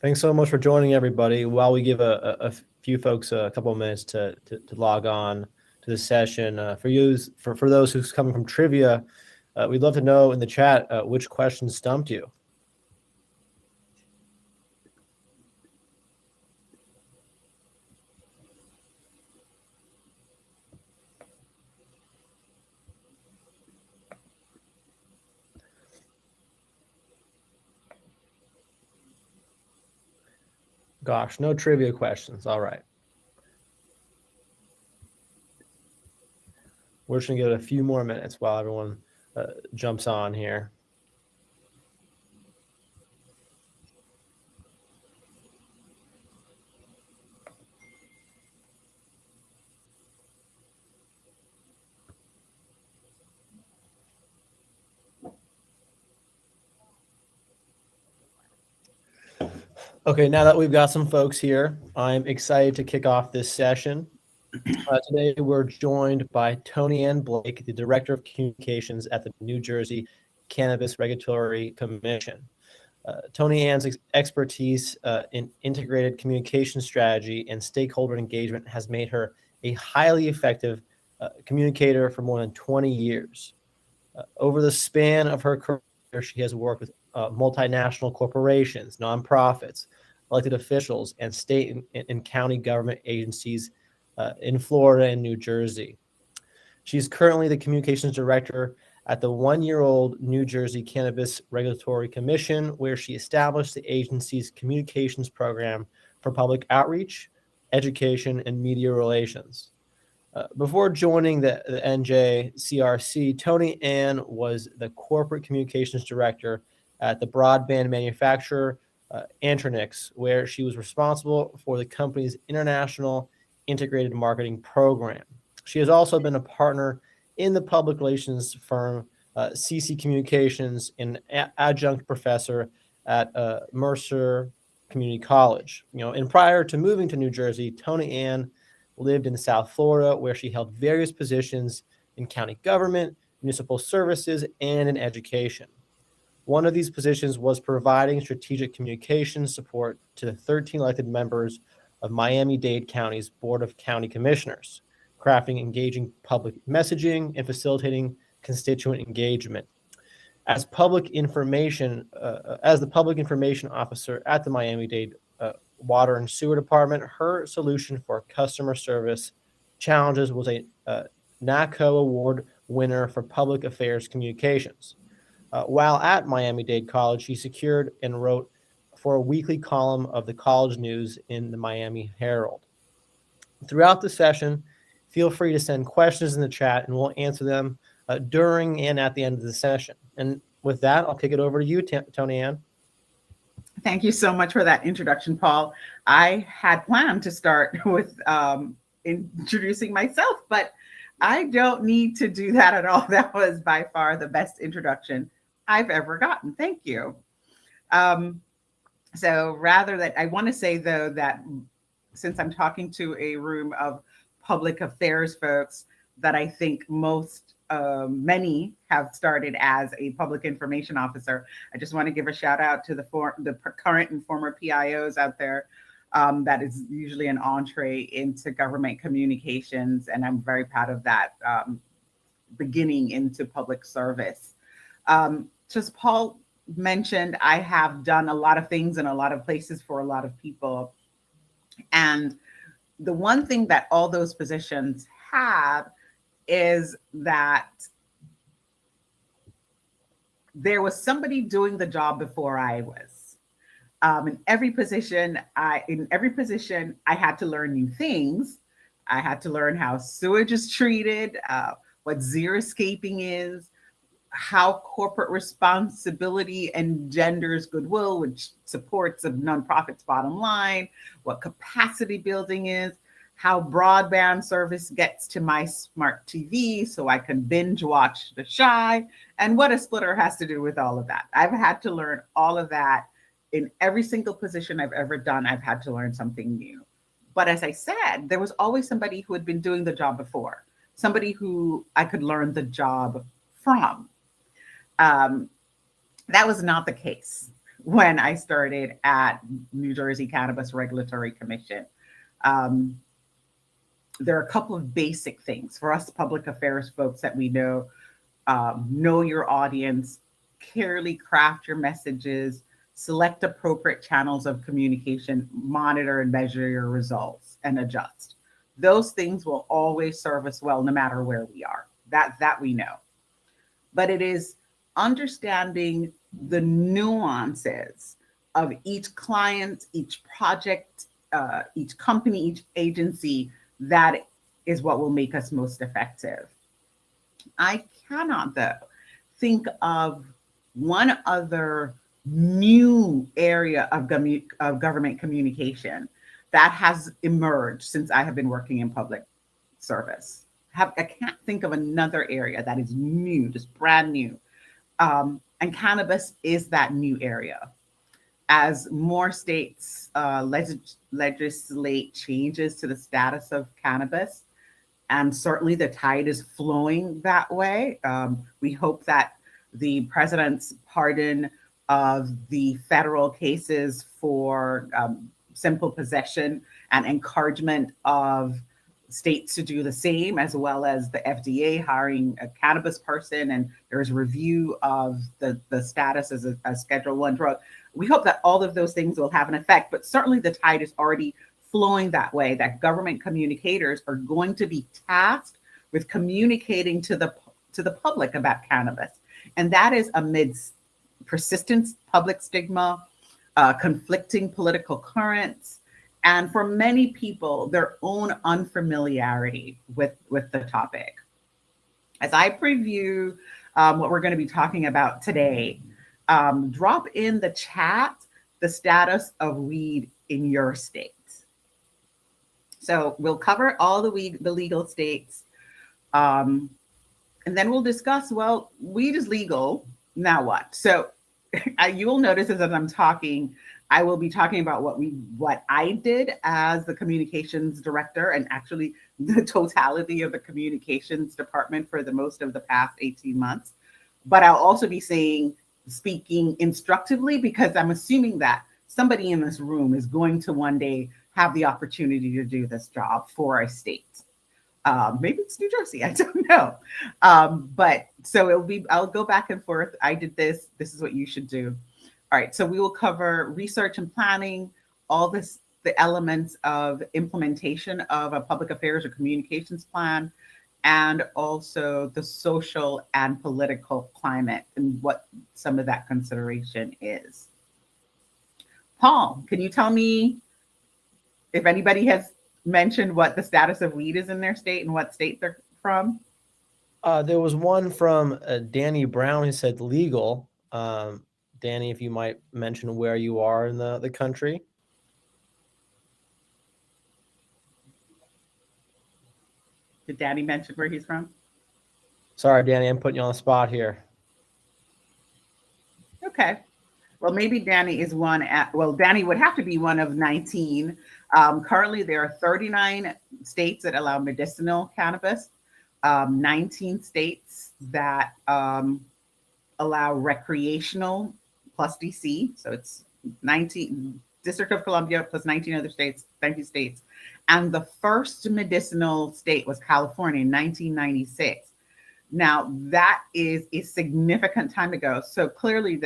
Thanks so much for joining, everybody. While we give a few folks a couple of minutes to log on to the session, for those who's coming from trivia, we'd love to know in the chat which question stumped you. Gosh, no trivia questions. All right. We're just going to give it a few more minutes while everyone jumps on here. Okay, now that we've got some folks here, I'm excited to kick off this session. Today, we're joined by Toni-Anne Blake, the Director of Communications at the New Jersey Cannabis Regulatory Commission. Toni-Anne's expertise in integrated communication strategy and stakeholder engagement has made her a highly effective communicator for more than 20 years. Over the span of her career, she has worked with multinational corporations, nonprofits, elected officials, and state and county government agencies in Florida and New Jersey. She's currently the communications director at the one-year-old New Jersey Cannabis Regulatory Commission, where she established the agency's communications program for public outreach, education, and media relations. Before joining the NJCRC, Toni-Anne was the corporate communications director at the broadband manufacturer Antronix, where she was responsible for the company's international integrated marketing program. She has also been a partner in the public relations firm CC Communications and adjunct professor at Mercer Community College. And prior to moving to New Jersey, Toni-Anne lived in South Florida, where she held various positions in county government, municipal services, and in education. One of these positions was providing strategic communication support to the 13 elected members of Miami-Dade County's Board of County Commissioners, crafting engaging public messaging and facilitating constituent engagement. As the public information officer at the Miami-Dade Water and Sewer Department, her solution for customer service challenges was a NACO Award winner for public affairs communications. While at Miami-Dade College, she secured and wrote for a weekly column of the college news in the Miami Herald. Throughout the session, feel free to send questions in the chat, and we'll answer them during and at the end of the session. And with that, I'll kick it over to you, Toni-Anne. Thank you so much for that introduction, Paul. I had planned to start with introducing myself, but I don't need to do that at all. That was by far the best introduction I've ever gotten. Thank you. So rather that, I want to say, though, that since I'm talking to a room of public affairs folks, that I think many have started as a public information officer. I just want to give a shout out to the current and former PIOs out there. That is usually an entree into government communications, and I'm very proud of that beginning into public service. Just Paul mentioned, I have done a lot of things in a lot of places for a lot of people. And the one thing that all those positions have is that there was somebody doing the job before I was. In every position, I had to learn new things. I had to learn how sewage is treated, what xeriscaping is, how corporate responsibility engenders goodwill, which supports a nonprofit's bottom line, what capacity building is, how broadband service gets to my smart TV so I can binge watch The Chi, and what a splitter has to do with all of that. I've had to learn all of that in every single position I've ever done. I've had to learn something new. But as I said, there was always somebody who had been doing the job before, somebody who I could learn the job from. That was not the case when I started at New Jersey Cannabis Regulatory Commission. There are a couple of basic things for us public affairs folks that we know your audience, carefully craft your messages, select appropriate channels of communication, monitor and measure your results, and adjust. Those things will always serve us well no matter where we are. That we know. But it is understanding the nuances of each client, each project, each company, each agency, that is what will make us most effective. I cannot, though, think of one other new area of government communication that has emerged since I have been working in public service. I can't think of another area that is new, just brand new. And cannabis is that new area. As more states legislate changes to the status of cannabis, and certainly the tide is flowing that way. We hope that the president's pardon of the federal cases for simple possession and encouragement of states to do the same, as well as the FDA hiring a cannabis person, and there's a review of the status as a Schedule I drug. We hope that all of those things will have an effect, but certainly the tide is already flowing that way, that government communicators are going to be tasked with communicating to the public about cannabis. And that is amidst persistent public stigma, conflicting political currents, and for many people, their own unfamiliarity with the topic. As I preview what we're going to be talking about today, drop in the chat the status of weed in your state. So we'll cover all the legal states, and then we'll discuss, well, weed is legal, now what? So you will notice as I'm talking, I will be talking about what I did as the communications director, and actually the totality of the communications department for the most of the past 18 months. But I'll also be speaking instructively, because I'm assuming that somebody in this room is going to one day have the opportunity to do this job for a state. Maybe it's New Jersey, I don't know. But so I'll go back and forth. I did this is what you should do. All right, so we will cover research and planning, all the elements of implementation of a public affairs or communications plan, and also the social and political climate and what some of that consideration is. Paul, can you tell me if anybody has mentioned what the status of weed is in their state and what state they're from? There was one from Danny Brown who said legal. Danny, if you might mention where you are in the country. Did Danny mention where he's from? Sorry, Danny, I'm putting you on the spot here. Okay. Well, maybe Danny is Danny would have to be one of 19. Currently, there are 39 states that allow medicinal cannabis, 19 states that allow recreational plus DC. So it's 19, District of Columbia plus 19 other states, 90 states. And the first medicinal state was California in 1996. Now, that is a significant time ago. So clearly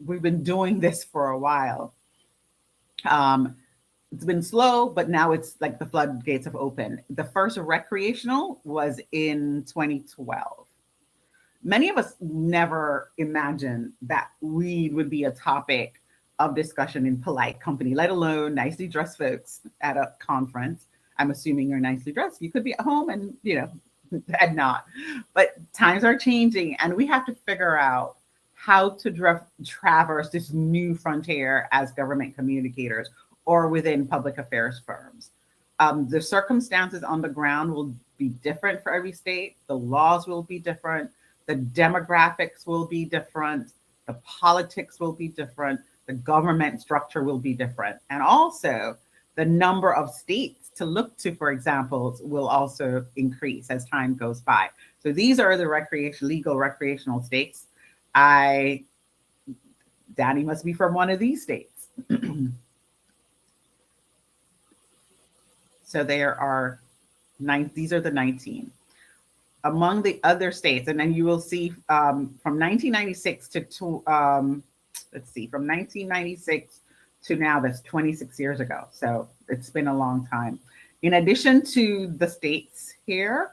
we've been doing this for a while. It's been slow, but now it's like the floodgates have opened. The first recreational was in 2012. Many of us never imagined that weed would be a topic of discussion in polite company, let alone nicely dressed folks at a conference. I'm assuming you're nicely dressed. You could be at home and, and not. But times are changing, and we have to figure out how to traverse this new frontier as government communicators or within public affairs firms. The circumstances on the ground will be different for every state. The laws will be different. The demographics will be different. The politics will be different. The government structure will be different. And also the number of states to look to, for example, will also increase as time goes by. So these are the legal recreational states. Danny must be from one of these states. So there are these are the 19. Among the other states, and then you will see from 1996 to let's see, from 1996 to now, that's 26 years ago. So it's been a long time. In addition to the states here,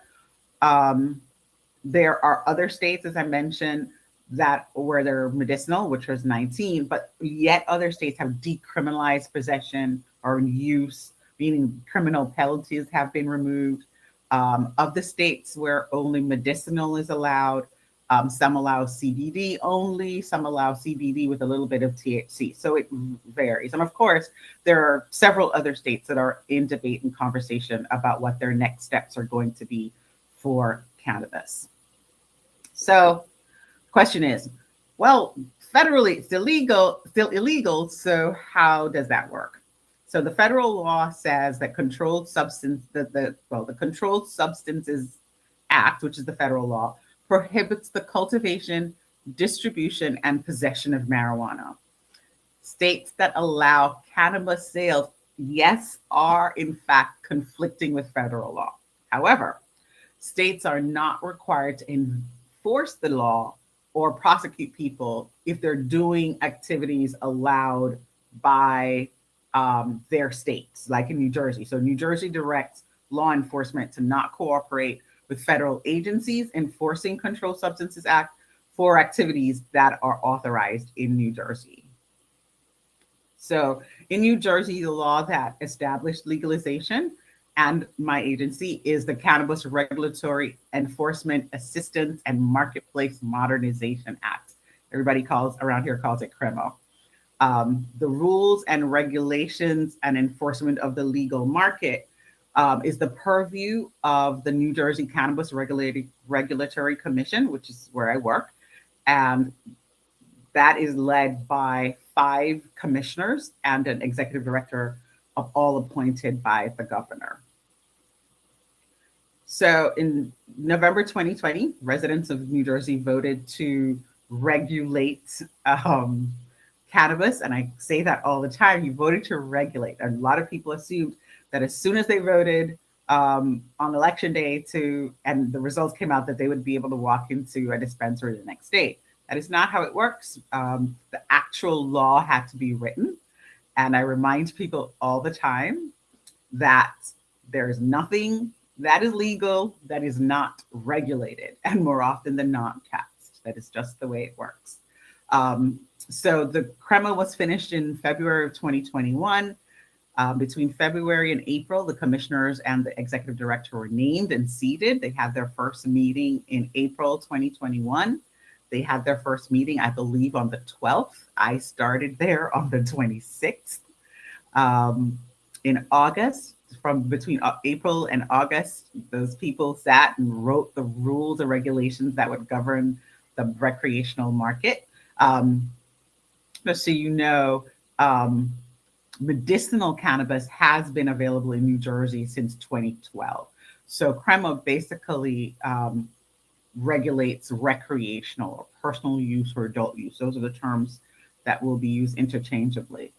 there are other states, as I mentioned, that where they're medicinal, which was 19, but yet other states have decriminalized possession or use, meaning criminal penalties have been removed. Of the states where only medicinal is allowed, some allow CBD only, some allow CBD with a little bit of THC. So it varies. And of course, there are several other states that are in debate and conversation about what their next steps are going to be for cannabis. So the question is, well, federally it's still illegal. So how does that work? So the federal law says that the Controlled Substances Act, which is the federal law, prohibits the cultivation, distribution, and possession of marijuana. States that allow cannabis sales, yes, are in fact conflicting with federal law. However, states are not required to enforce the law or prosecute people if they're doing activities allowed by their states, like in New Jersey. So New Jersey directs law enforcement to not cooperate with federal agencies enforcing Controlled Substances Act for activities that are authorized in New Jersey. So in New Jersey, the law that established legalization and my agency is the Cannabis Regulatory Enforcement Assistance and Marketplace Modernization Act. Everybody around here calls it CREMO. The rules and regulations and enforcement of the legal market is the purview of the New Jersey Cannabis Regulatory Commission, which is where I work. And that is led by 5 commissioners and an executive director, of all appointed by the governor. So in November 2020, residents of New Jersey voted to regulate cannabis, and I say that all the time, you voted to regulate. And a lot of people assumed that as soon as they voted on election day and the results came out, that they would be able to walk into a dispensary the next day. That is not how it works. The actual law had to be written. And I remind people all the time that there is nothing that is legal that is not regulated, and more often than not taxed. That is just the way it works. So the CREMO was finished in February of 2021. Between February and April, the commissioners and the executive director were named and seated. They had their first meeting in April 2021. They had their first meeting, I believe, on the 12th. I started there on the 26th. In August, from between April and August, those people sat and wrote the rules and regulations that would govern the recreational market. Just so you know, medicinal cannabis has been available in New Jersey since 2012. So CREMO basically regulates recreational or personal use or adult use. Those are the terms that will be used interchangeably.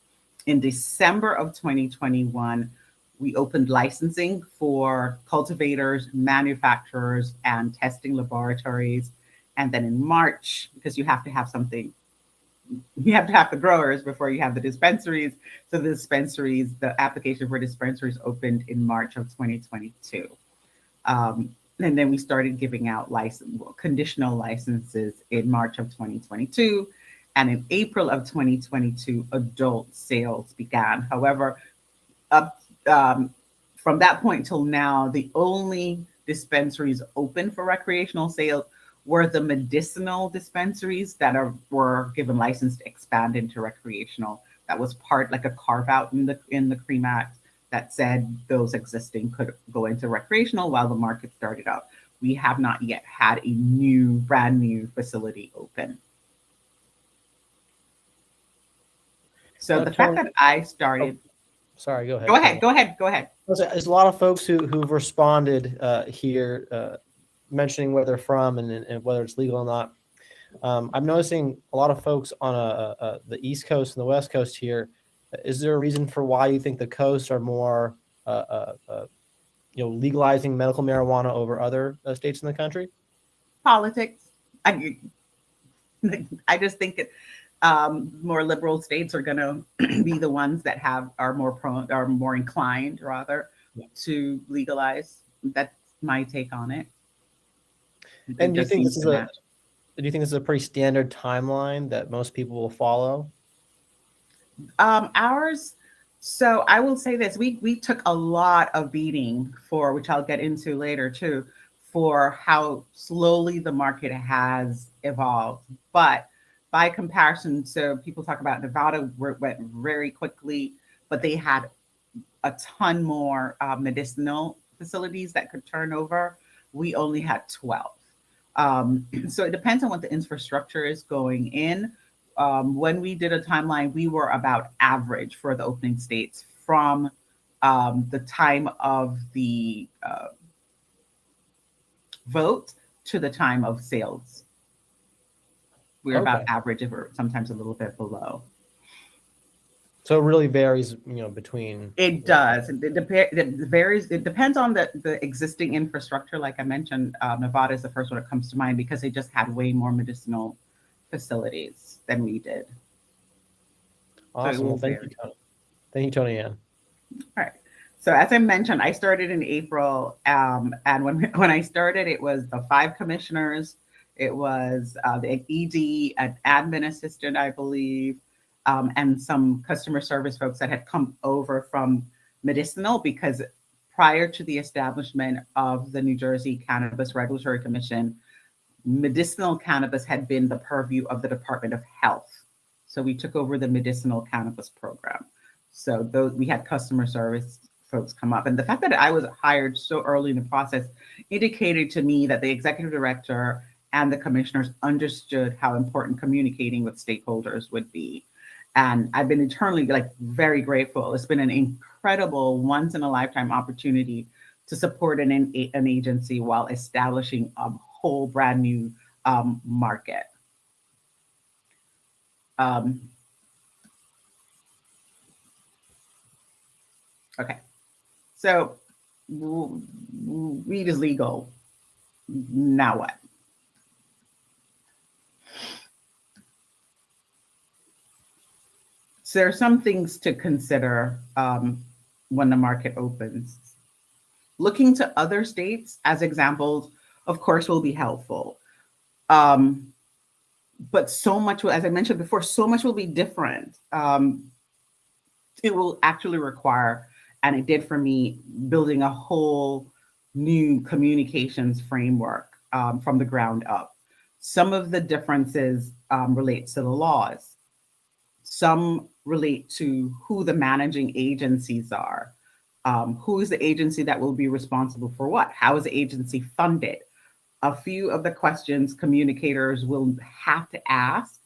In December of 2021, we opened licensing for cultivators, manufacturers, and testing laboratories. And then in March, because you have to have something, you have to have the growers before you have the dispensaries. So the dispensaries, the application for dispensaries opened in March of 2022. And then we started giving out conditional licenses in March of 2022. And in April of 2022, adult sales began. However, from that point till now, the only dispensaries open for recreational sales were the medicinal dispensaries that were given license to expand into recreational. That was like a carve out in the CREAM Act that said those existing could go into recreational while the market started out. We have not yet had a brand new facility open. So the fact that I started. Sorry, go ahead. Go ahead. There's a lot of folks who've responded here, mentioning where they're from and whether it's legal or not. I'm noticing a lot of folks on the East Coast and the West Coast here. Is there a reason for why you think the coasts are more, legalizing medical marijuana over other states in the country? Politics. I, I just think it, more liberal states are going to be the ones that are more prone, are more inclined rather to legalize. That's my take on it. And do you think this is a pretty standard timeline that most people will follow? Ours. So I will say this: we took a lot of beating for, which I'll get into later too, for how slowly the market has evolved. But by comparison, so people talk about Nevada went very quickly, but they had a ton more medicinal facilities that could turn over. We only had 12. So it depends on what the infrastructure is going in. When we did a timeline, we were about average for the opening states from the time of the vote to the time of sales. We're about average, or sometimes a little bit below. So it really varies, between. It does. It varies. It depends on the existing infrastructure. Like I mentioned, Nevada is the first one that comes to mind because they just had way more medicinal facilities than we did. Awesome. Well, thank you, Toni. Thank you, Toni-Anne. All right. So as I mentioned, I started in April, and when I started, it was the 5 commissioners. It was the ED, an admin assistant, I believe, and some customer service folks that had come over from Medicinal, because prior to the establishment of the New Jersey Cannabis Regulatory Commission, medicinal cannabis had been the purview of the Department of Health. So we took over the medicinal cannabis program. So we had customer service folks come up. And the fact that I was hired so early in the process indicated to me that the executive director and the commissioners understood how important communicating with stakeholders would be. And I've been eternally very grateful. It's been an incredible once in a lifetime opportunity to support an agency while establishing a whole brand new market. Okay, so weed is legal. Now what? So there are some things to consider when the market opens. Looking to other states as examples, of course, will be helpful. But so much, as I mentioned before, so much will be different. It will actually require, and it did for me, building a whole new communications framework from the ground up. Some of the differences relate to the laws. Some relate to who the managing agencies are. Who is the agency that will be responsible for what? How is the agency funded? A few of the questions communicators will have to ask.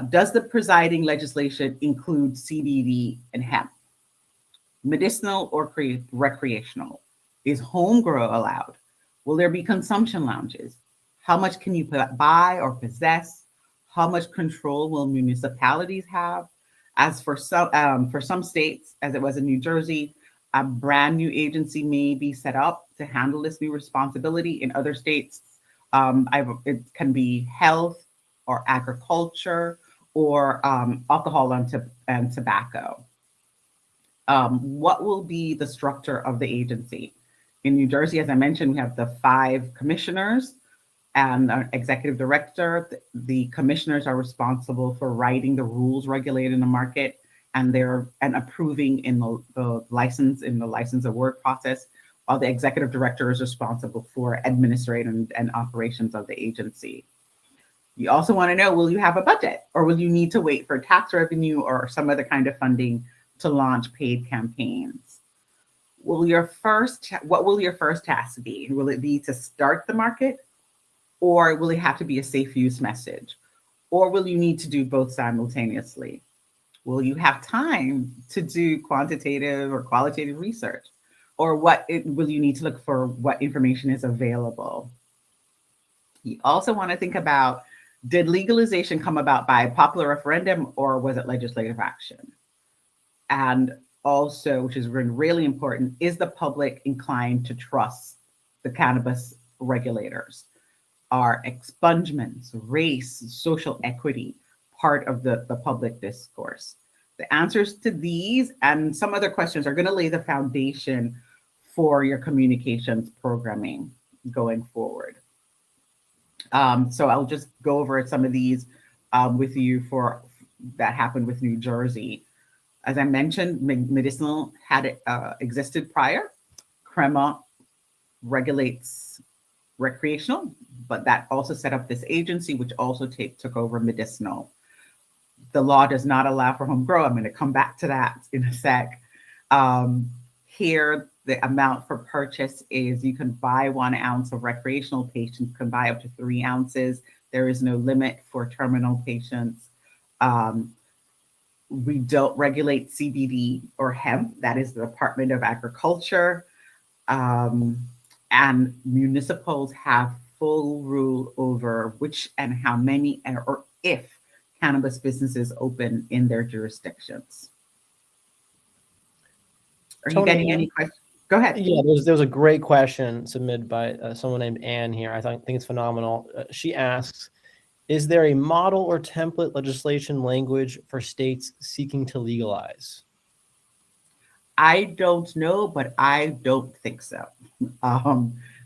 Does the presiding legislation include CBD and hemp? Medicinal or recreational? Is home grow allowed? Will there be consumption lounges? How much can you buy or possess? How much control will municipalities have? As for some states, as it was in New Jersey, a brand new agency may be set up to handle this new responsibility. In other states, it can be health or agriculture or alcohol and tobacco. What will be the structure of the agency? In New Jersey, as I mentioned, we have the 5 commissioners and an executive director. The commissioners are responsible for writing the rules regulating the market and approving in the license award process, while the executive director is responsible for administrating and operations of the agency. You also want to know, will you have a budget, or will you need to wait for tax revenue or some other kind of funding to launch paid campaigns? What will your first task be? Will it be to start the market, or will it have to be a safe use message? Or will you need to do both simultaneously? Will you have time to do quantitative or qualitative research? Or will you need to look for what information is available? You also want to think about Did legalization come about by popular referendum or was it legislative action? And also, which is really important, is the public inclined to trust the cannabis regulators? Are expungements, race, social equity part of the public discourse? The answers to these and some other questions are going to lay the foundation for your communications programming going forward. So I'll just go over some of these with you for that happened with New Jersey. As I mentioned, Medicinal had existed prior. CREMA regulates recreational, but that also set up this agency, which also took over Medicinal. The law does not allow for home grow. I'm going to come back to that in a sec. Here, the amount for purchase is you can buy 1 ounce of recreational, patients can buy up to 3 ounces. There is no limit for terminal patients. We don't regulate CBD or hemp. That is the Department of Agriculture. And municipals have full rule over which and how many or if cannabis businesses open in their jurisdictions. Are you getting any questions? Go ahead. Yeah, there was a great question submitted by someone named Anne here. I think it's phenomenal. She asks, is there a model or template legislation language for states seeking to legalize? I don't know, but I don't think so.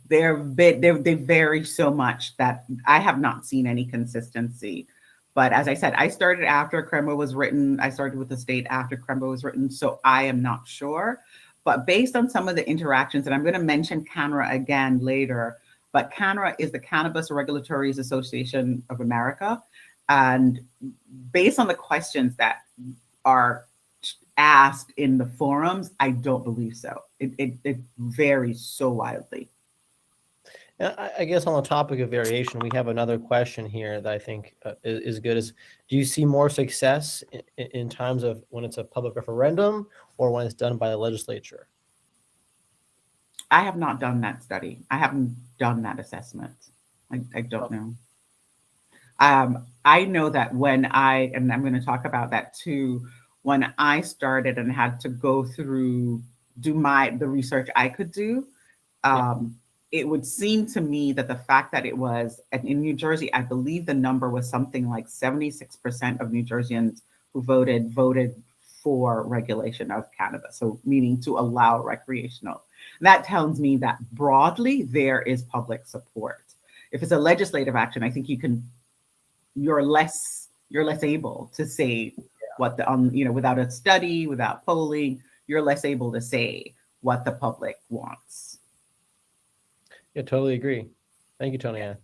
They vary so much that I have not seen any consistency. But as I said, I started after CREMA was written. I started with the state after CREMA was written, so I am not sure. But based on some of the interactions, and I'm going to mention CANRA again later, but CANRA is the Cannabis Regulatory Association of America. And based on the questions that are asked in the forums, I don't believe so. It varies so wildly. I guess on the topic of variation, we have another question here that I think is good. Is do you see more success in times of when it's a public referendum or when it's done by the legislature? I have not done that study. I haven't done that assessment. I don't know. I know that when and I'm going to talk about that too, when I started and had to go through, do the research I could do, it would seem to me that the fact that it was in New Jersey, I believe the number was something like 76% of New Jerseyans who voted for regulation of cannabis. So meaning to allow recreational. That tells me that broadly there is public support. If it's a legislative action, I think you're less able to say what the without a study, without polling, you're less able to say what the public wants. Yeah, totally agree. Thank you, Toni-Anne.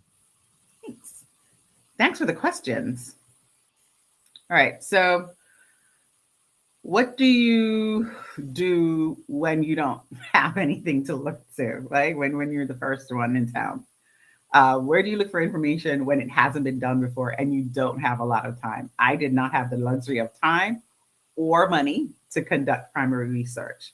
Thanks for the questions. All right, so what do you do when you don't have anything to look to, right? When you're the first one in town? Where do you look for information when it hasn't been done before and you don't have a lot of time? I did not have the luxury of time or money to conduct primary research.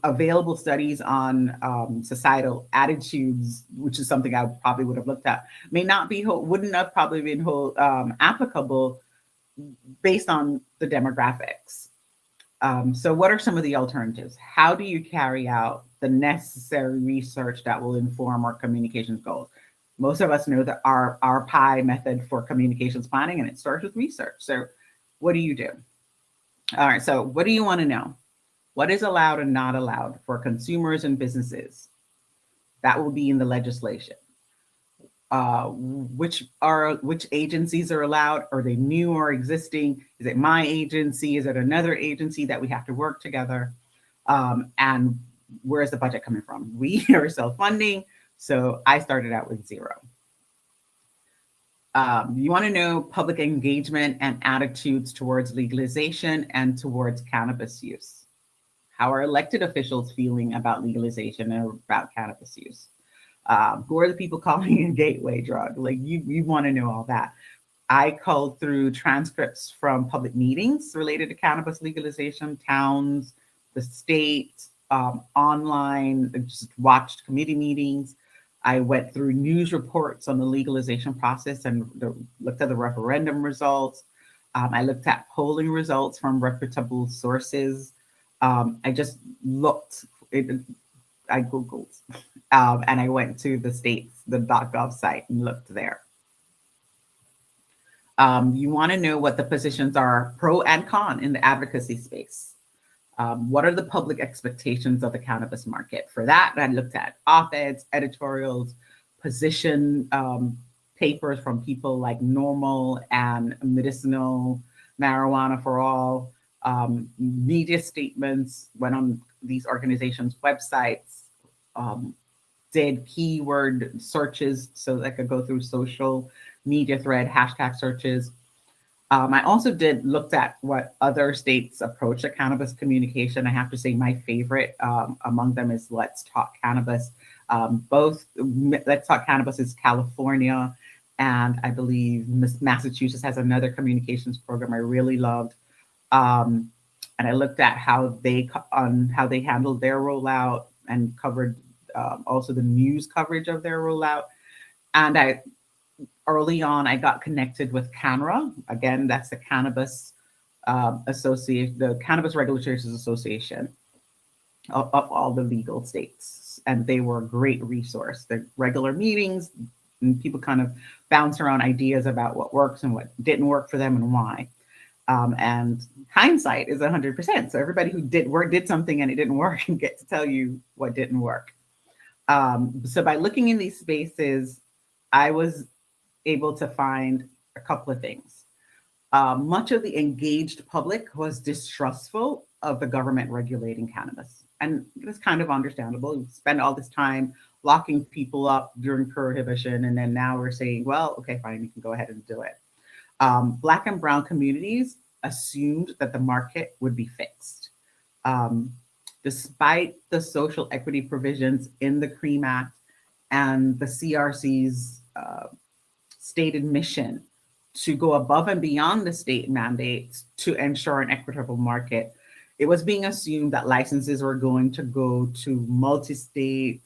Available studies on societal attitudes, which is something I probably would have looked at, wouldn't have probably been applicable based on the demographics. So what are some of the alternatives? How do you carry out the necessary research that will inform our communications goals? Most of us know that our PI method for communications planning, and it starts with research. So what do you do? All right, so what do you want to know? What is allowed and not allowed for consumers and businesses? That will be in the legislation. Which agencies are allowed? Are they new or existing? Is it my agency? Is it another agency that we have to work together? And where is the budget coming from? We are self-funding, so I started out with 0. You want to know public engagement and attitudes towards legalization and towards cannabis use. How are elected officials feeling about legalization and about cannabis use? Who are the people calling it a gateway drug? Like you want to know all that. I culled through transcripts from public meetings related to cannabis legalization, towns, the state, online, just watched committee meetings. I went through news reports on the legalization process and looked at the referendum results. I looked at polling results from reputable sources. I just looked, I Googled, and I went to the states, the .gov site, and looked there. You want to know what the positions are, pro and con, in the advocacy space. What are the public expectations of the cannabis market? For that, I looked at op-eds, editorials, position papers from people like Normal and Medicinal, Marijuana for All, media statements, went on these organizations' websites, did keyword searches so that I could go through social media thread, hashtag searches. I also looked at what other states approach the cannabis communication. I have to say my favorite among them is Let's Talk Cannabis. Both Let's Talk Cannabis is California, and I believe Massachusetts has another communications program I really loved. And I looked at how they handled their rollout and covered also the news coverage of their rollout. And early on, I got connected with CANRA. Again, that's the Cannabis Association, the Cannabis Regulators Association of all the legal states. And they were a great resource. The regular meetings, and people kind of bounce around ideas about what works and what didn't work for them and why. And hindsight is 100%. So everybody who did something and it didn't work and get to tell you what didn't work. So by looking in these spaces, I was able to find a couple of things. Much of the engaged public was distrustful of the government regulating cannabis. And it was kind of understandable. We spend all this time locking people up during prohibition. And then now we're saying, well, okay, fine, you can go ahead and do it. Black and brown communities assumed that the market would be fixed. Despite the social equity provisions in the CREAM Act and the CRC's stated mission to go above and beyond the state mandates to ensure an equitable market, it was being assumed that licenses were going to go to multi-state,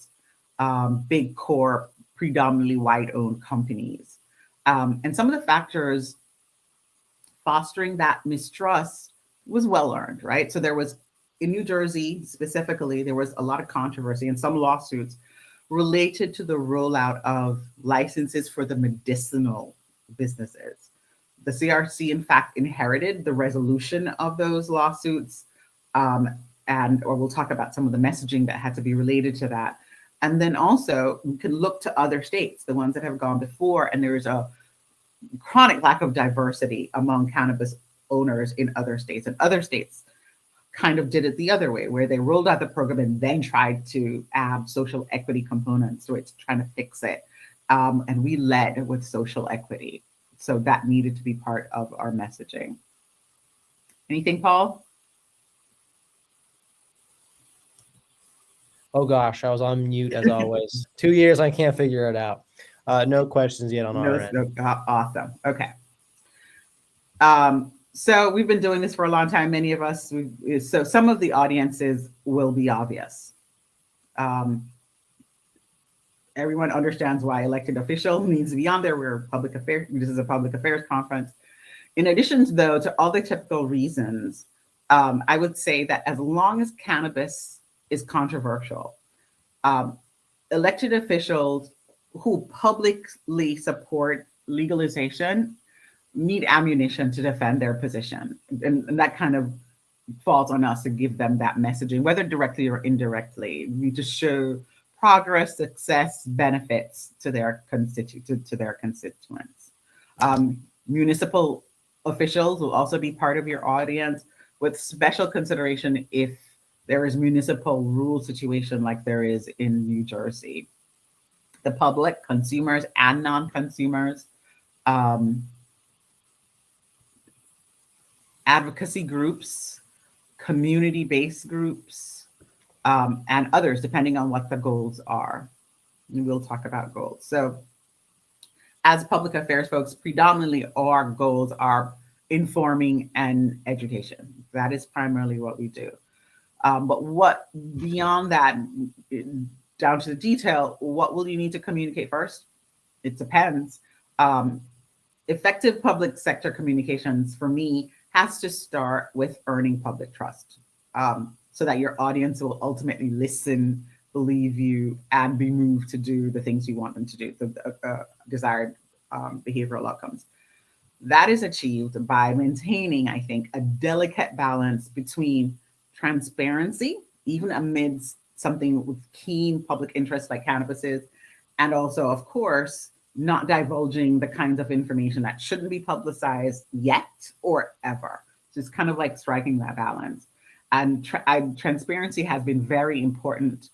big corp, predominantly white-owned companies. And some of the factors fostering that mistrust was well-earned, right? So there was, in New Jersey specifically, there was a lot of controversy and some lawsuits related to the rollout of licenses for the medicinal businesses. The CRC, in fact, inherited the resolution of those lawsuits, or we'll talk about some of the messaging that had to be related to that. And then also, we can look to other states, the ones that have gone before, and there is a chronic lack of diversity among cannabis owners in other states. And other states kind of did it the other way, where they rolled out the program and then tried to add social equity components to it, trying to fix it. And we led with social equity. So that needed to be part of our messaging. Anything, Paul? Oh gosh, I was on mute as always. 2 years, I can't figure it out. No questions yet on our end. Awesome. Okay. So we've been doing this for a long time. Many of us, so some of the audiences will be obvious. Everyone understands why elected official needs to be on there. We're public affairs. This is a public affairs conference. In addition, though, to all the typical reasons, I would say that as long as cannabis is controversial, elected officials who publicly support legalization need ammunition to defend their position. And that kind of falls on us to give them that messaging, whether directly or indirectly. We need to show progress, success, benefits to their constituents. Municipal officials will also be part of your audience, with special consideration if there is municipal rule situation like there is in New Jersey. The public, consumers and non-consumers, advocacy groups, community-based groups, and others, depending on what the goals are. And we'll talk about goals. So as public affairs folks, predominantly our goals are informing and education. That is primarily what we do. But what beyond that, down to the detail, what will you need to communicate first? It depends. Um, Effective public sector communications for me has to start with earning public trust, so that your audience will ultimately listen, believe you, and be moved to do the things you want them to do, the desired behavioral outcomes. That is achieved by maintaining, I think, a delicate balance between transparency, even amidst something with keen public interest like cannabis is, and also, of course, not divulging the kinds of information that shouldn't be publicized yet or ever. So it's kind of like striking that balance. And transparency has been very important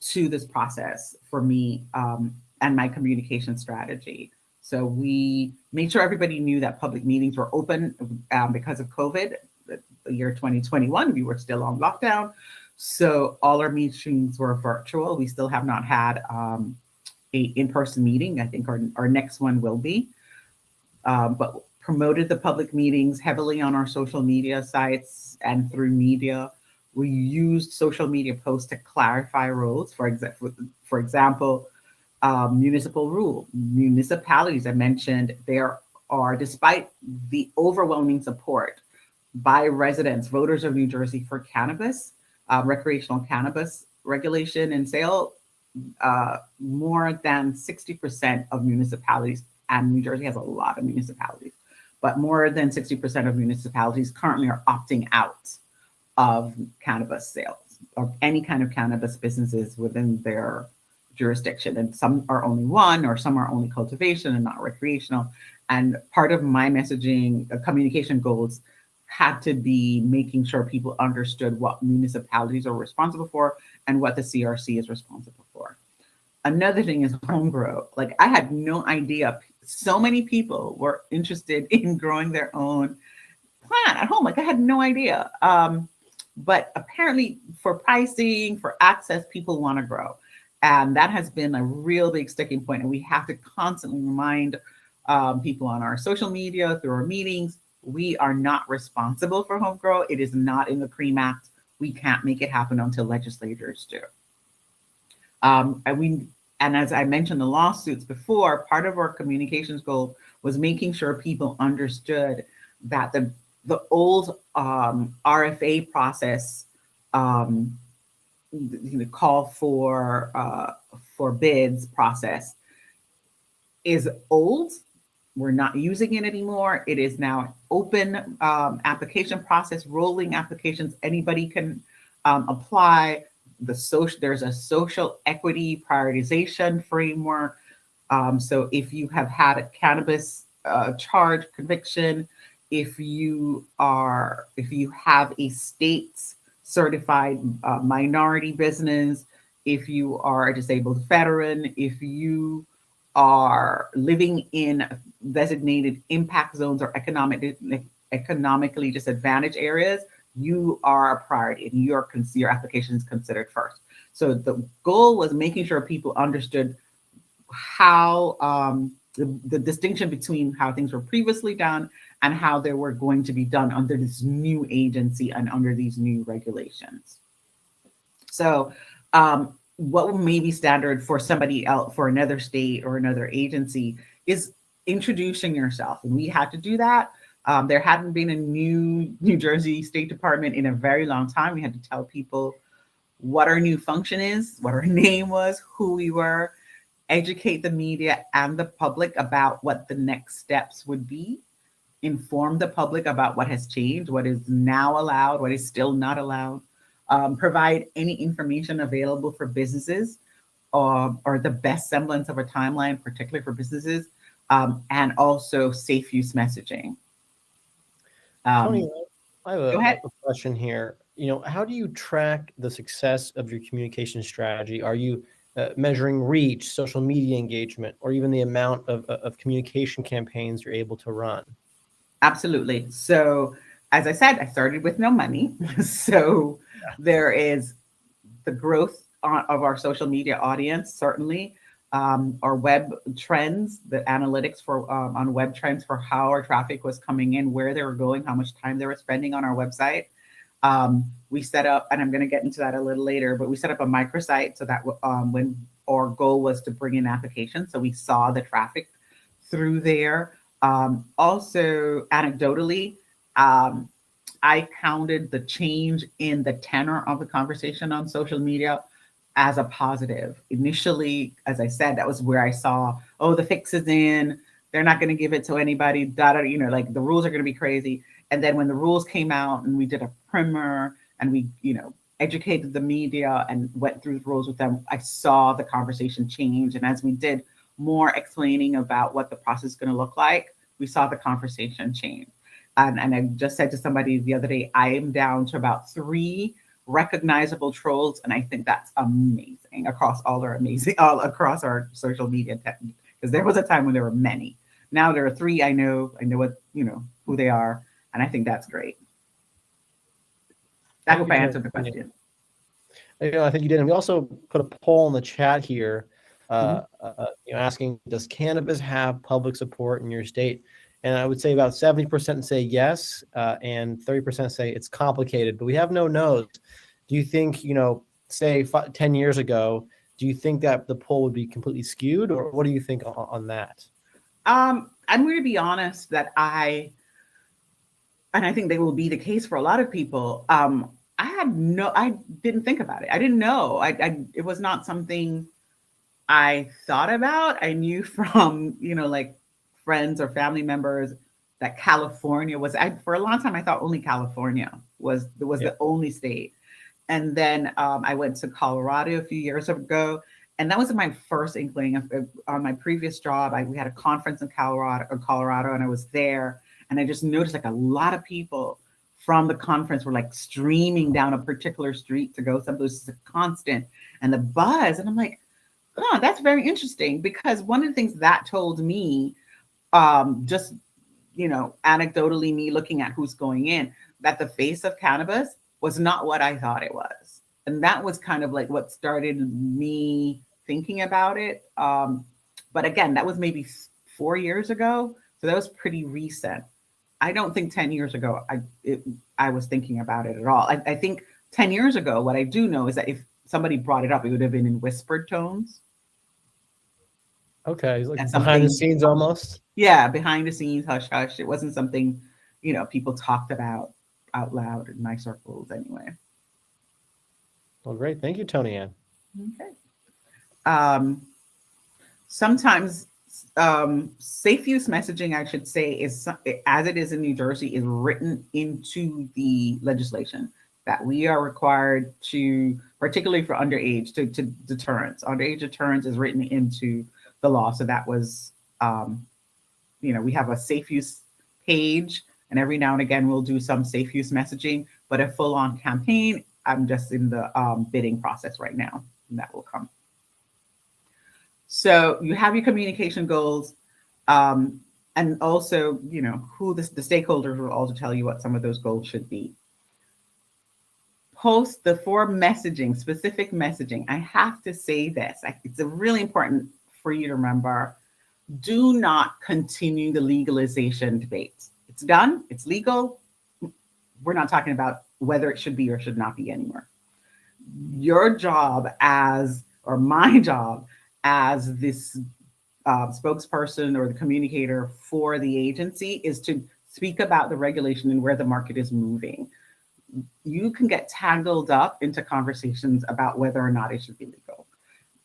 to this process for me, and my communication strategy. So we made sure everybody knew that public meetings were open because of COVID. The year 2021, we were still on lockdown. So all our meetings were virtual. We still have not had a in-person meeting. I think our next one will be, but promoted the public meetings heavily on our social media sites and through media. We used social media posts to clarify roles. For example, municipal rule. Municipalities, I mentioned, there are, despite the overwhelming support by residents, voters of New Jersey for cannabis, recreational cannabis regulation and sale, more than 60% of municipalities, and New Jersey has a lot of municipalities, but more than 60% of municipalities currently are opting out of cannabis sales or any kind of cannabis businesses within their jurisdiction. And some are only one, or some are only cultivation and not recreational. And part of my messaging, communication goals had to be making sure people understood what municipalities are responsible for and what the CRC is responsible for. Another thing is home grow. Like, I had no idea so many people were interested in growing their own plant at home. Like, I had no idea. But apparently for pricing, for access, people want to grow. And that has been a real big sticking point. And we have to constantly remind people on our social media, through our meetings, we are not responsible for home grow. It is not in the CREAM Act. We can't make it happen until legislators do. And as I mentioned, the lawsuits before, part of our communications goal was making sure people understood that the old RFA process, call for bids process, is old. We're not using it anymore. It is now an open application process, rolling applications. Anybody can apply. There's a social equity prioritization framework. So if you have had a cannabis charge, conviction, if you have a state certified minority business, if you are a disabled veteran, if you are living in designated impact zones or economically disadvantaged areas, you are a priority and your application is considered first. So the goal was making sure people understood how the distinction between how things were previously done and how they were going to be done under this new agency and under these new regulations. So what may be standard for somebody else, for another state or another agency, is introducing yourself. And we had to do that. There hadn't been a new New Jersey State Department in a very long time. We had to tell people what our new function is, what our name was, who we were, educate the media and the public about what the next steps would be, inform the public about what has changed, what is now allowed, what is still not allowed, provide any information available for businesses, or the best semblance of a timeline, particularly for businesses, and also safe use messaging. Toni, I have a question here. How do you track the success of your communication strategy? Are you measuring reach, social media engagement, or even the amount of communication campaigns you're able to run? Absolutely. So, as I said, I started with no money. So there is the growth of our social media audience, certainly. Our web trends, the analytics on web trends for how our traffic was coming in, where they were going, how much time they were spending on our website. We set up, and I'm going to get into that a little later, but we set up a microsite so that when our goal was to bring in applications, so we saw the traffic through there. Also, anecdotally, I counted the change in the tenor of the conversation on social media as a positive. Initially, as I said, that was where I saw, oh, the fix is in, they're not going to give it to anybody, like the rules are going to be crazy. And then when the rules came out and we did a primer and we, educated the media and went through the rules with them, I saw the conversation change. And as we did more explaining about what the process is going to look like, we saw the conversation change. And I just said to somebody the other day, I am down to about 3 recognizable trolls, and I think that's amazing across all across our social media, because there was a time when there were many. Now there are 3. I know what who they are, and I think that's great. I hope I answered the question. I think you did. And we also put a poll in the chat here, asking, does cannabis have public support in your state? And I would say about 70% say yes, and 30% say it's complicated, but we have no no's. Do you think, say 10 years ago, do you think that the poll would be completely skewed, or what do you think on that? I'm going to be honest that I think they will be the case for a lot of people. I didn't think about it. I didn't know. It was not something I thought about. I knew from, like friends or family members that California was, for a long time, I thought only California was the only state. And then I went to Colorado a few years ago, and that was my first inkling. On my previous job, we had a conference in Colorado, and I was there, and I just noticed like a lot of people from the conference were like streaming down a particular street to go someplace, constant, and the buzz. And I'm like, oh, that's very interesting, because one of the things that told me, just, anecdotally, me looking at who's going in, that the face of cannabis was not what I thought it was. And that was kind of like what started me thinking about it. But again, that was maybe 4 years ago. So that was pretty recent. I don't think 10 years ago, I was thinking about it at all. I think 10 years ago, what I do know is that if somebody brought it up, it would have been in whispered tones. Okay, like behind the scenes almost. Yeah, behind the scenes, hush hush. It wasn't something, people talked about out loud in my circles anyway. Well, great. Thank you, Toni-Anne. Okay. Sometimes safe use messaging, I should say, is, as it is in New Jersey, is written into the legislation that we are required to, particularly for underage, to deterrence. Underage deterrence is written into the law. So that was, we have a safe use page, and every now and again we'll do some safe use messaging, but a full-on campaign, I'm just in the bidding process right now, and that will come. So you have your communication goals, and also, who the stakeholders will also tell you what some of those goals should be. For messaging, specific messaging, I have to say this, it's really important for you to remember, do not continue the legalization debate. It's done, it's legal. We're not talking about whether it should be or should not be anymore. Your job or my job as this spokesperson or the communicator for the agency is to speak about the regulation and where the market is moving. You can get tangled up into conversations about whether or not it should be legal.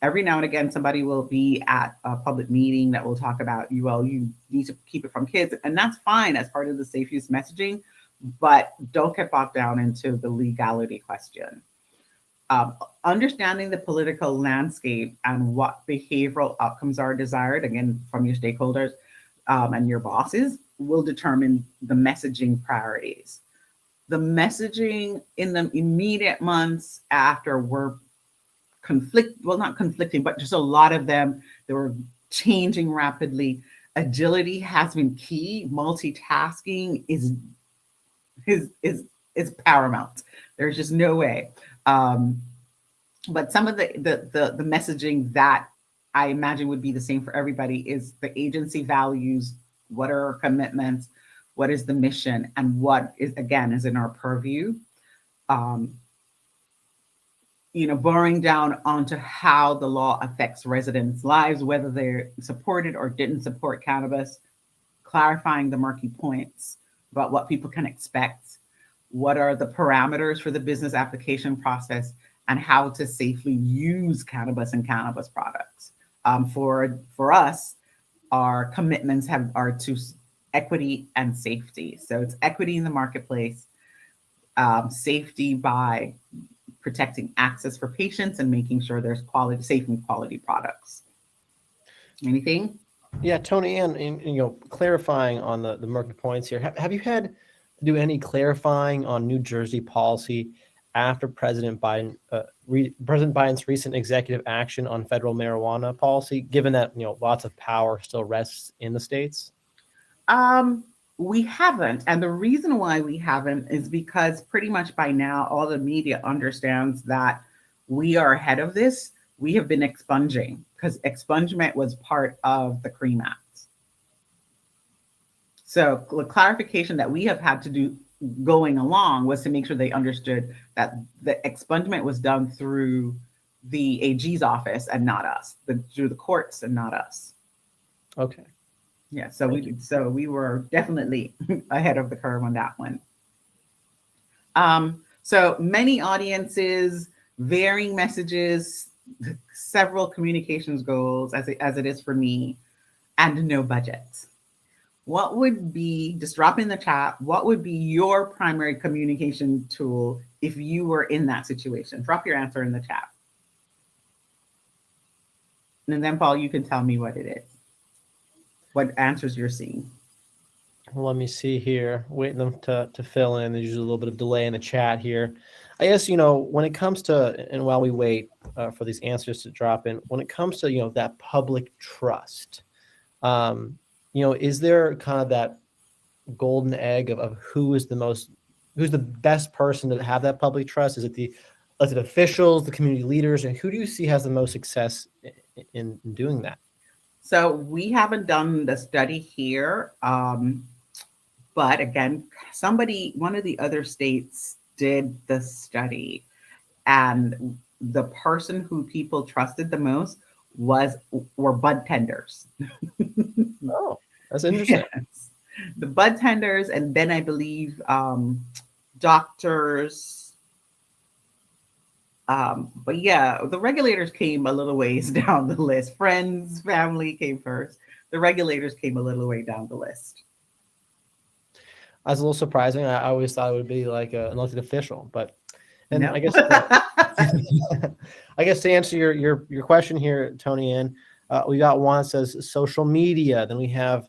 Every now and again, somebody will be at a public meeting that will talk about, you need to keep it from kids, and that's fine as part of the safe use messaging, but don't get bogged down into the legality question. Understanding the political landscape and what behavioral outcomes are desired, again, from your stakeholders and your bosses, will determine the messaging priorities. The messaging in the immediate months after were not conflicting, but just a lot of them, they were changing rapidly. Agility has been key. Multitasking is paramount. There's just no way. But some of the messaging that I imagine would be the same for everybody is the agency values, what are our commitments, what is the mission, and what is in our purview. Boring down onto how the law affects residents' lives, whether they supported or didn't support cannabis, clarifying the murky points about what people can expect, what are the parameters for the business application process, and how to safely use cannabis and cannabis products. For us, our commitments are to equity and safety. So it's equity in the marketplace, safety by protecting access for patients and making sure there's safe and quality products. Anything? Yeah, Toni-Anne, clarifying on the murky points here. Have you had to do any clarifying on New Jersey policy after President Biden's recent executive action on federal marijuana policy, given that lots of power still rests in the states? We haven't. And the reason why we haven't is because pretty much by now, all the media understands that we are ahead of this. We have been expunging because expungement was part of the CREAM Act. So the clarification that we have had to do going along was to make sure they understood that the expungement was done through the AG's office and not us, through the courts and not us. Okay. Yeah, so we were definitely ahead of the curve on that one. So many audiences, varying messages, several communications goals as it is for me, and no budget. What would be, just drop in the chat, what would be your primary communication tool if you were in that situation? Drop your answer in the chat. And then Paul, you can tell me what it is. What answers you're seeing. Well, let me see here. Waiting them to fill in. There's usually a little bit of delay in the chat here. I guess, when it comes to, and while we wait for these answers to drop in, when it comes to, that public trust, is there kind of that golden egg of who's the best person to have that public trust? Is it the elected officials, the community leaders, and who do you see has the most success in doing that? So we haven't done the study here, but again, one of the other states did the study, and the person who people trusted the most were bud tenders. Oh, that's interesting. Yes. The bud tenders, and then I believe doctors. But yeah, the regulators came a little ways down the list. Friends, family came first. The regulators came a little way down the list. That's a little surprising. I always thought it would be like an elected official, No. I guess I guess to answer your question here, Toni-Anne, we got one that says social media. Then we have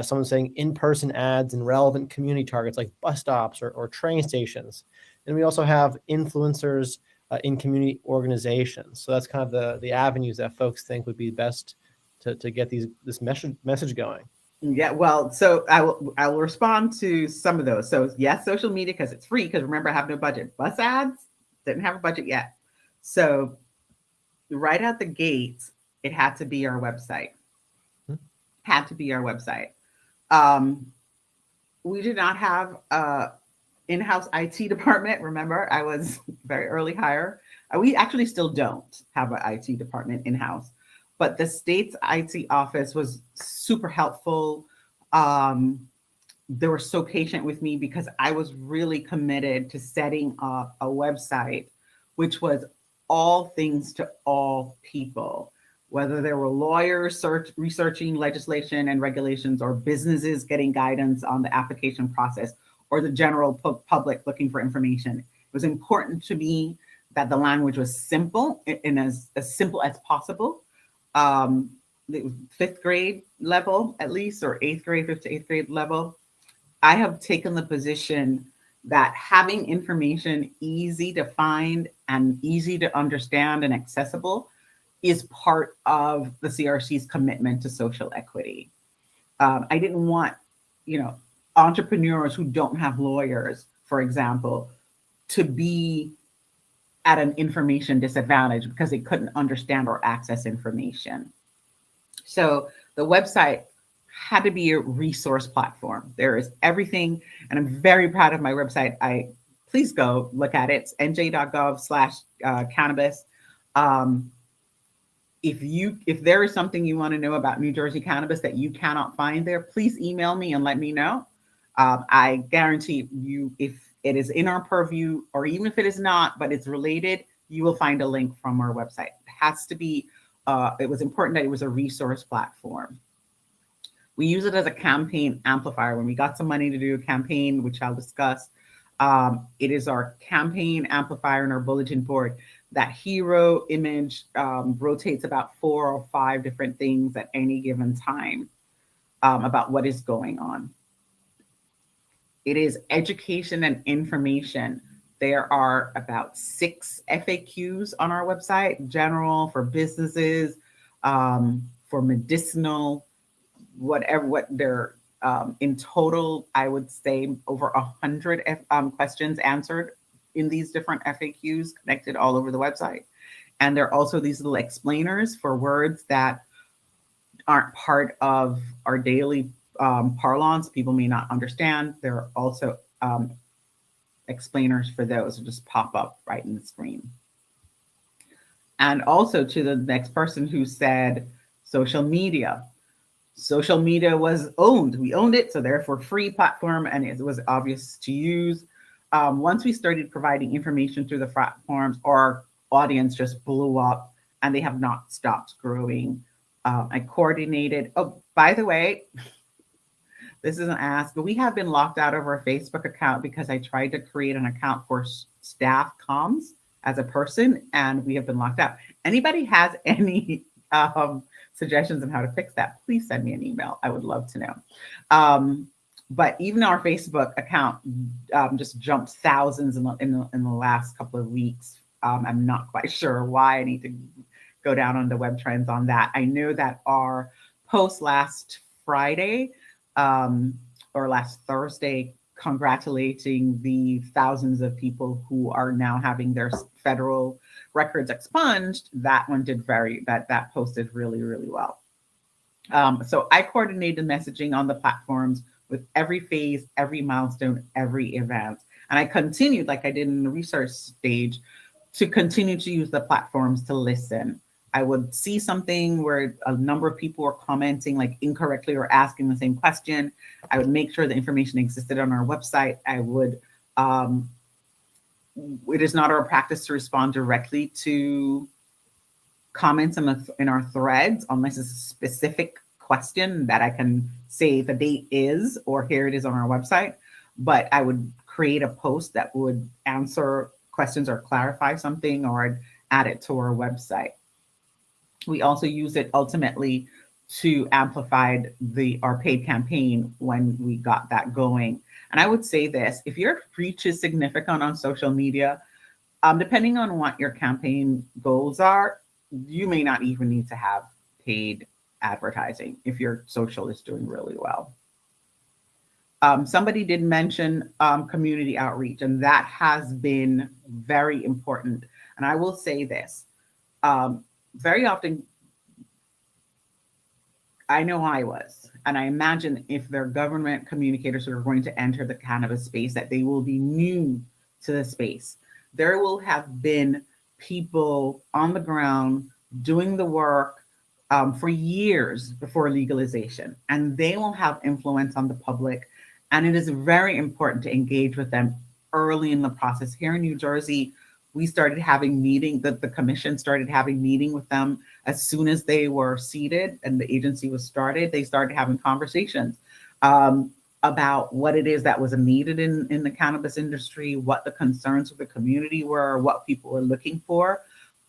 someone saying in-person ads and relevant community targets like bus stops or train stations. And we also have influencers in community organizations. So that's kind of the avenues that folks think would be best to get this message going. Yeah, well, so I will respond to some of those. So yes, social media, because it's free, because remember, I have no budget. Bus ads, didn't have a budget yet. So right out the gate, it had to be our website. Had to be our website. We did not have in-house IT department. Remember, I was very early hire. We actually still don't have an IT department in-house, but the state's IT office was super helpful. They were so patient with me because I was really committed to setting up a website, which was all things to all people, whether there were lawyers researching legislation and regulations, or businesses getting guidance on the application process, or the general public looking for information. It was important to me that the language was simple and as simple as possible. The fifth grade level, at least, or fifth to eighth grade level, I have taken the position that having information easy to find and easy to understand and accessible is part of the CRC's commitment to social equity. I didn't want, entrepreneurs who don't have lawyers, for example, to be at an information disadvantage because they couldn't understand or access information. So the website had to be a resource platform. There is everything, and I'm very proud of my website. please go look at it. It's nj.gov/cannabis. If there is something you want to know about New Jersey cannabis that you cannot find there, please email me and let me know. I guarantee you, if it is in our purview, or even if it is not, but it's related, you will find a link from our website. It has to be, it was important that it was a resource platform. We use it as a campaign amplifier. When we got some money to do a campaign, which I'll discuss, it is our campaign amplifier and our bulletin board. That hero image rotates about 4 or 5 different things at any given time about what is going on. It is education and information. There are about 6 FAQs on our website, general, for businesses, for medicinal, whatever, what they're in total, I would say over 100 questions answered in these different FAQs connected all over the website. And there are also these little explainers for words that aren't part of our daily parlance. People may not understand. There are also explainers for those who just pop up right in the screen. And also to the next person who said social media. Social media was owned. We owned it, so therefore free platform, and it was obvious to use. Once we started providing information through the platforms, our audience just blew up, and they have not stopped growing. I coordinated. Oh, by the way, this isn't asked, but we have been locked out of our Facebook account because I tried to create an account for staff comms as a person, and we have been locked out. Anybody has any suggestions on how to fix that, please send me an email. I would love to know. But even our Facebook account just jumped thousands in the last couple of weeks. I'm not quite sure why. I need to go down on the web trends on that. I know that our post last Friday or last Thursday congratulating the thousands of people who are now having their federal records expunged, that one did that posted really, really well. So I coordinated messaging on the platforms with every phase, every milestone, every event. And I continued, like I did in the research stage, to continue to use the platforms to listen. I would see something where a number of people were commenting like incorrectly or asking the same question. I would make sure the information existed on our website. I would, it is not our practice to respond directly to comments in our threads unless it's a specific question that I can say the date is, or here it is on our website. But I would create a post that would answer questions or clarify something, or I'd add it to our website. We also use it ultimately to amplify our paid campaign when we got that going. And I would say this, if your reach is significant on social media, depending on what your campaign goals are, you may not even need to have paid advertising if your social is doing really well. Somebody did mention community outreach, and that has been very important. And I will say this, very often, I know I was, and I imagine if they're government communicators who are going to enter the cannabis space, that they will be new to the space. There will have been people on the ground doing the work for years before legalization, and they will have influence on the public. And it is very important to engage with them early in the process. Here in New Jersey, we started having the commission started having meeting with them as soon as they were seated and the agency was started. They started having conversations about what it is that was needed in the cannabis industry, what the concerns of the community were, what people were looking for.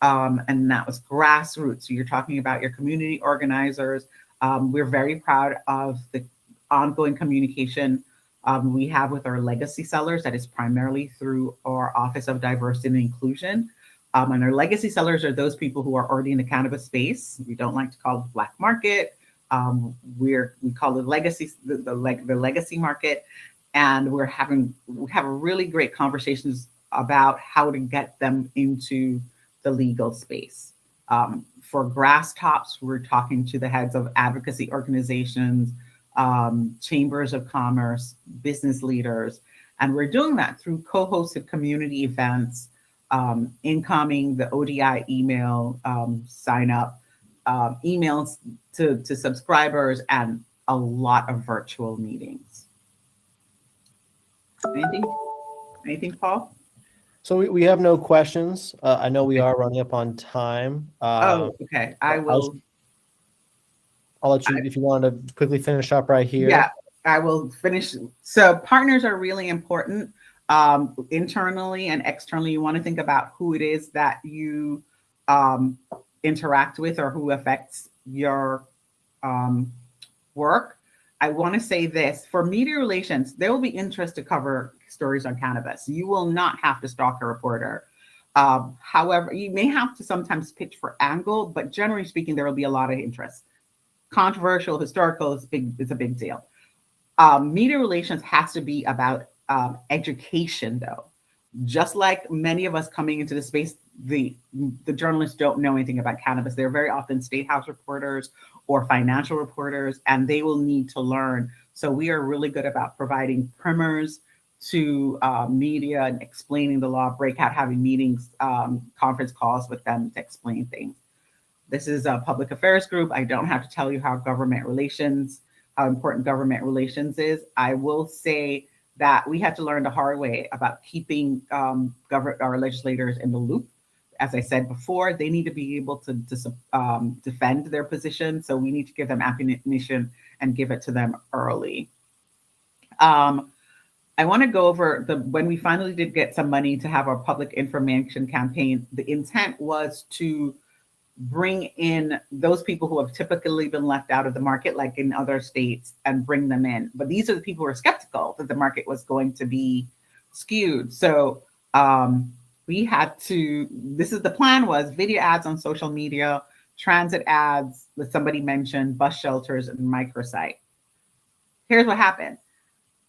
And that was grassroots. So you're talking about your community organizers. We're very proud of the ongoing communication we have with our legacy sellers. That is primarily through our Office of Diversity and Inclusion. And our legacy sellers are those people who are already in the cannabis space. We don't like to call it the black market. We call it legacy, the legacy market. And we have really great conversations about how to get them into the legal space. For grass tops, we're talking to the heads of advocacy organizations, chambers of commerce, business leaders, And we're doing that through co-hosted community events, incoming the ODI email sign up, emails to subscribers, and a lot of virtual meetings. Anything, Paul? So we have no questions. I know we are running up on time. Okay. I'll let you, if you want to quickly finish up right here. Yeah, I will finish. So partners are really important. Internally and externally, you want to think about who it is that you interact with or who affects your work. I want to say this, for media relations, there will be interest to cover stories on cannabis. You will not have to stalk a reporter. However, you may have to sometimes pitch for angle, but generally speaking, there will be a lot of interest. Controversial, historical is a big deal. Media relations has to be about education, though. Just like many of us coming into the space, the journalists don't know anything about cannabis. They're very often state house reporters or financial reporters, and they will need to learn. So we are really good about providing primers to media and explaining the law, breakout, having meetings, conference calls with them to explain things. This is a public affairs group. I don't have to tell you how important government relations is. I will say that we had to learn the hard way about keeping our legislators in the loop. As I said before, they need to be able to defend their position. So we need to give them ammunition and give it to them early. I want to go over when we finally did get some money to have our public information campaign. The intent was to bring in those people who have typically been left out of the market, like in other states, and bring them in. But these are the people who are skeptical that the market was going to be skewed. So we had to, the plan was video ads on social media, transit ads that somebody mentioned, bus shelters, and microsite. Here's what happened.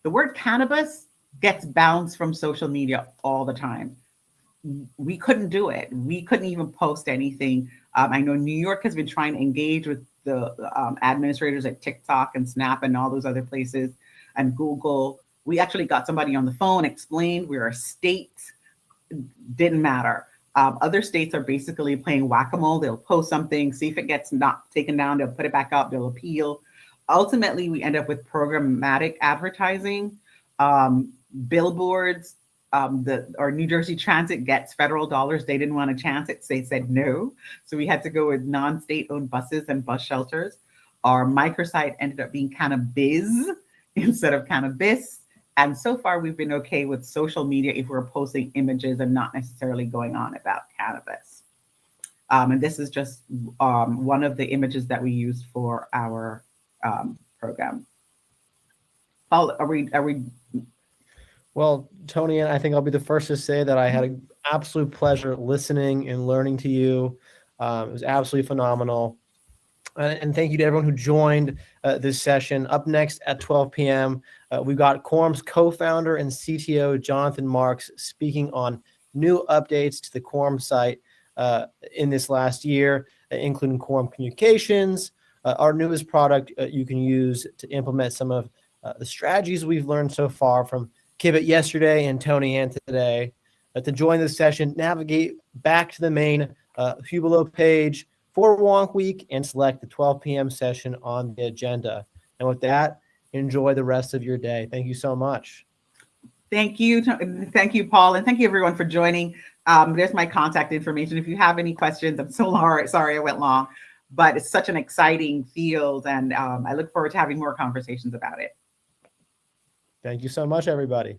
The word cannabis gets bounced from social media all the time. We couldn't do it. We couldn't even post anything. I know New York has been trying to engage with the administrators at TikTok and Snap and all those other places, and Google. We actually got somebody on the phone, explained we're a state, didn't matter. Other states are basically playing whack-a-mole. They'll post something, see if it gets not taken down, they'll put it back up, they'll appeal. Ultimately, we end up with programmatic advertising, billboards. Our New Jersey Transit gets federal dollars. They didn't want to chance it. So they said no. So we had to go with non-state owned buses and bus shelters. Our microsite ended up being Cannabiz instead of cannabis. And so far we've been okay with social media if we're posting images and not necessarily going on about cannabis. And this is just one of the images that we used for our program. Paul, are we? Well, Toni-Anne, I think I'll be the first to say that I had an absolute pleasure listening and learning to you. It was absolutely phenomenal. And thank you to everyone who joined this session. Up next at 12 p.m., we've got Quorum's co-founder and CTO, Jonathan Marks, speaking on new updates to the Quorum site in this last year, including Quorum Communications, our newest product you can use to implement some of the strategies we've learned so far from Kibit yesterday and Toni-Anne today. To join this session, navigate back to the main Hublot page for Wonk Week and select the 12 p.m. session on the agenda. And with that, enjoy the rest of your day. Thank you so much. Thank you. Thank you, Paul. And thank you everyone for joining. There's my contact information. If you have any questions, I'm so sorry I went long, but it's such an exciting field. And I look forward to having more conversations about it. Thank you so much, everybody.